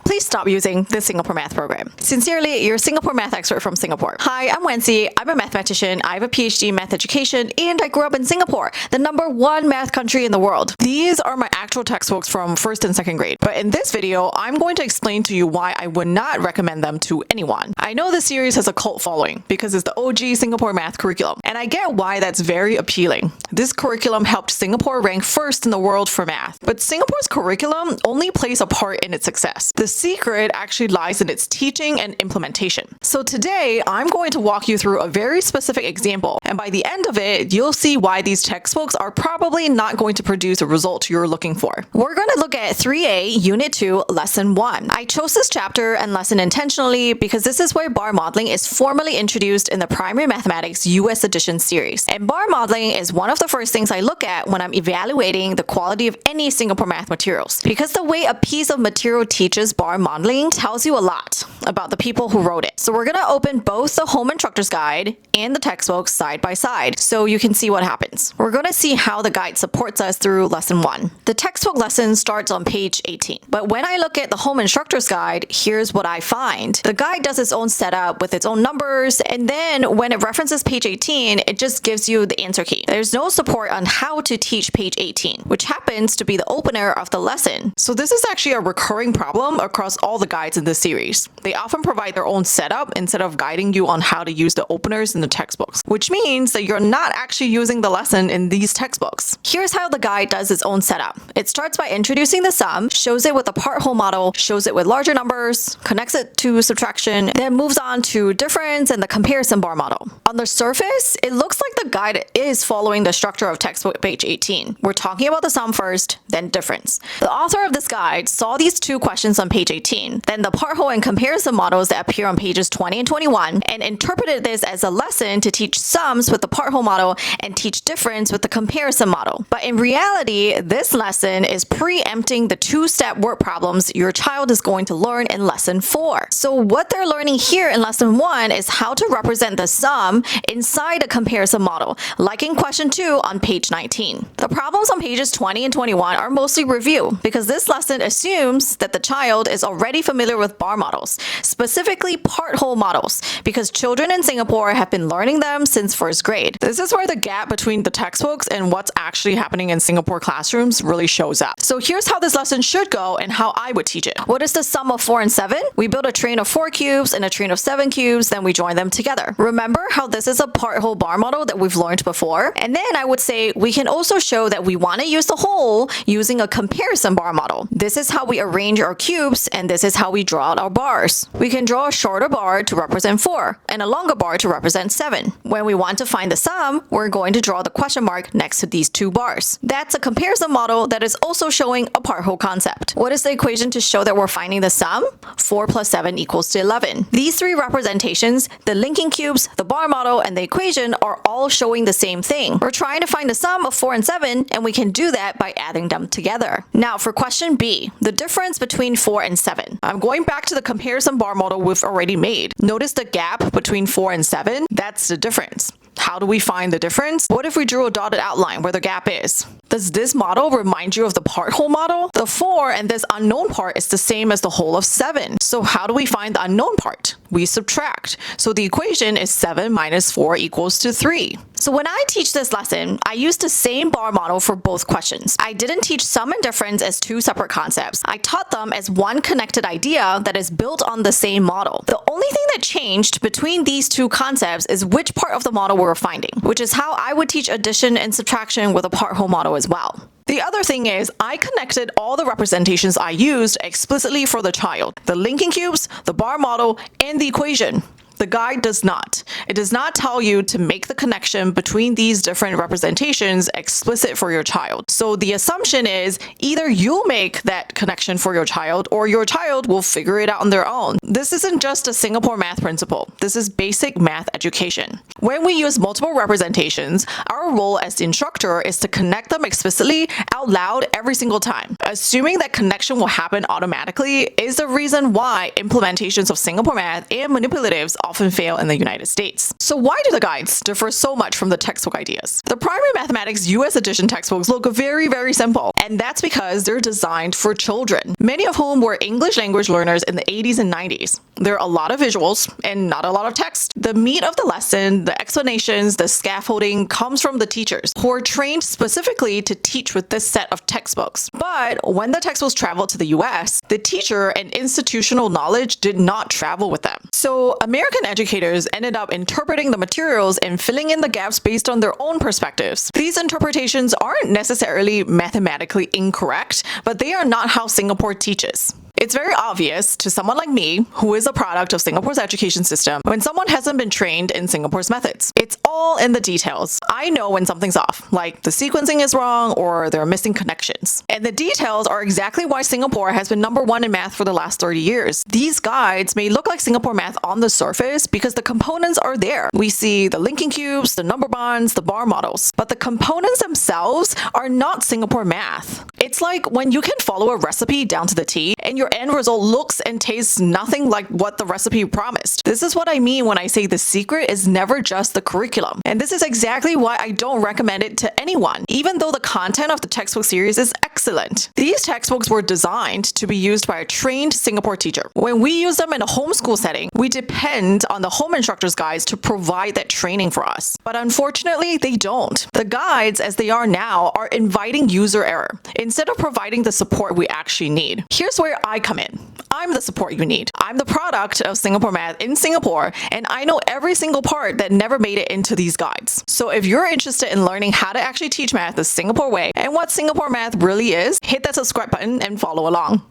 please stop using this Singapore math program. Sincerely, your Singapore math expert from Singapore. Hi, I'm Wency. I'm a mathematician. I have a PhD in math education, and I grew up in Singapore, the #1 math country in the world. These are my actual textbooks from 1st and 2nd grade. But in this video, I'm going to explain to you why I would not recommend them to anyone. I know this series has a cult following because it's the OG Singapore math curriculum, and I get why that's very appealing. This curriculum helped Singapore rank 1st in the world for math. But Singapore's curriculum only plays a part in its success. The secret actually lies in its teaching and implementation. So today, I'm going to walk you through a very specific example, and by the end of it, you'll see why these textbooks are probably not going to produce a result you're looking for. We're going to look at 3A, Unit 2, Lesson 1. I chose this chapter and lesson intentionally because this is where bar modeling is formally introduced in the Primary Mathematics U.S. edition series. And bar modeling is one of the first things I look at when I'm evaluating the quality of any Singapore math materials. Because the way a piece of material teaches bar modeling tells you a lot about the people who wrote it. So we're going to open both the Home Instructor's Guide and the textbook side by side so you can see what happens. We're going to see how the guide supports us through Lesson 1. The textbook lesson starts on page 18. But when I look at the Home Instructor's Guide, here's what I find. The guide does its own setup with its own numbers, and then when it references page 18, it just gives you the answer key. There's no support on how to teach page 18, which happens to be the opener of the lesson. So this is actually a recurring problem across all the guides in this series. They often provide their own setup instead of guiding you on how to use the openers in the textbooks, which means that you're not actually using the lesson in these textbooks. Here's how the guide does its own setup. It starts by introducing the sum, shows it with a part-whole model, shows it with larger numbers, connects it to subtraction, then moves on to difference and the comparison bar model. On the surface, it looks like the guide is following the structure of textbook page 18. We're talking about the sum first, then difference. The author of this guide saw these two questions on page 18, then the part-whole and comparison models that appear on pages 20 and 21, and interpreted this as a lesson to teach sums with the part-whole model and teach difference with the comparison model. But in reality, this lesson is preempting the two-step word problems your child is going to learn in Lesson 4. So what they're learning here in Lesson 1 is how to represent the sum inside a comparison model, like in question 2 on page 19. The problems on pages 20 and 21 are mostly review, because this lesson assumes that the child is already familiar with bar models, specifically part-whole models, because children in Singapore have been learning them since 1st grade. This is where the gap between the textbooks and what's actually happening in Singapore classrooms really shows up. So here's how this lesson should go and how I would teach it. What is the sum of 4 and 7? We build a train of 4 cubes and a train of 7 cubes, then we join them together. Remember how this is a part-whole bar model that we've learned before? And then I would say we can also show that we want to use the whole using a comparison bar model. This is how we arrange our cubes, and this is how we draw out our bars. We can draw a shorter bar to represent 4 and a longer bar to represent 7. When we want to find the sum, we're going to draw the question mark next to these two bars. That's a comparison model that is also showing a part-whole concept. What is the equation to show that we're finding the sum? 4 plus 7 equals to 11. These three representations, the linking cubes, the bar model, and the equation, are all showing the same thing. We're trying to find the sum of 4 and 7, and we can do that by adding them together. Now for question B, the difference between 4 and 7. I'm going back to the comparison bar model we've already made. Notice the gap between 4 and 7? That's the difference. How do we find the difference? What if we drew a dotted outline where the gap is? Does this model remind you of the part-whole model? The 4 and this unknown part is the same as the whole of 7. So how do we find the unknown part? We subtract. So the equation is 7 minus 4 equals to 3. So when I teach this lesson, I use the same bar model for both questions. I didn't teach sum and difference as two separate concepts. I taught them as one connected idea that is built on the same model. The only thing that changed between these two concepts is which part of the model we're finding, which is how I would teach addition and subtraction with a part-whole model as well. The other thing is, I connected all the representations I used explicitly for the child. The linking cubes, the bar model, and the equation. The guide does not. It does not tell you to make the connection between these different representations explicit for your child. So the assumption is either you'll make that connection for your child or your child will figure it out on their own. This isn't just a Singapore math principle. This is basic math education. When we use multiple representations, our role as the instructor is to connect them explicitly out loud every single time. Assuming that connection will happen automatically is the reason why implementations of Singapore math and manipulatives often fail in the United States. So why do the guides differ so much from the textbook ideas? The Primary Mathematics U.S. edition textbooks look very, very simple, and that's because they're designed for children, many of whom were English language learners in the 80s and 90s. There are a lot of visuals and not a lot of text. The meat of the lesson, the explanations, the scaffolding comes from the teachers who are trained specifically to teach with this set of textbooks. But when the textbooks traveled to the US, the teacher and institutional knowledge did not travel with them. So American educators ended up interpreting the materials and filling in the gaps based on their own perspectives. These interpretations aren't necessarily mathematically incorrect, but they are not how Singapore teaches. It's very obvious to someone like me, who is a product of Singapore's education system, when someone hasn't been trained in Singapore's methods. It's all in the details. I know when something's off, like the sequencing is wrong or there are missing connections. And the details are exactly why Singapore has been #1 in math for the last 30 years. These guides may look like Singapore math on the surface because the components are there. We see the linking cubes, the number bonds, the bar models, but the components themselves are not Singapore math. It's like when you can follow a recipe down to the T and your end result looks and tastes nothing like what the recipe promised. This is what I mean when I say the secret is never just the curriculum. And this is exactly why I don't recommend it to anyone, even though the content of the textbook series is excellent. These textbooks were designed to be used by a trained Singapore teacher. When we use them in a homeschool setting, we depend on the Home Instructor's guides to provide that training for us. But unfortunately, they don't. The guides, as they are now, are inviting user error instead of providing the support we actually need. Here's where I come in. I'm the support you need. I'm the product of Singapore math in Singapore, and I know every single part that never made it into these guides. So if you're interested in learning how to actually teach math the Singapore way and what Singapore math really is, hit that subscribe button and follow along.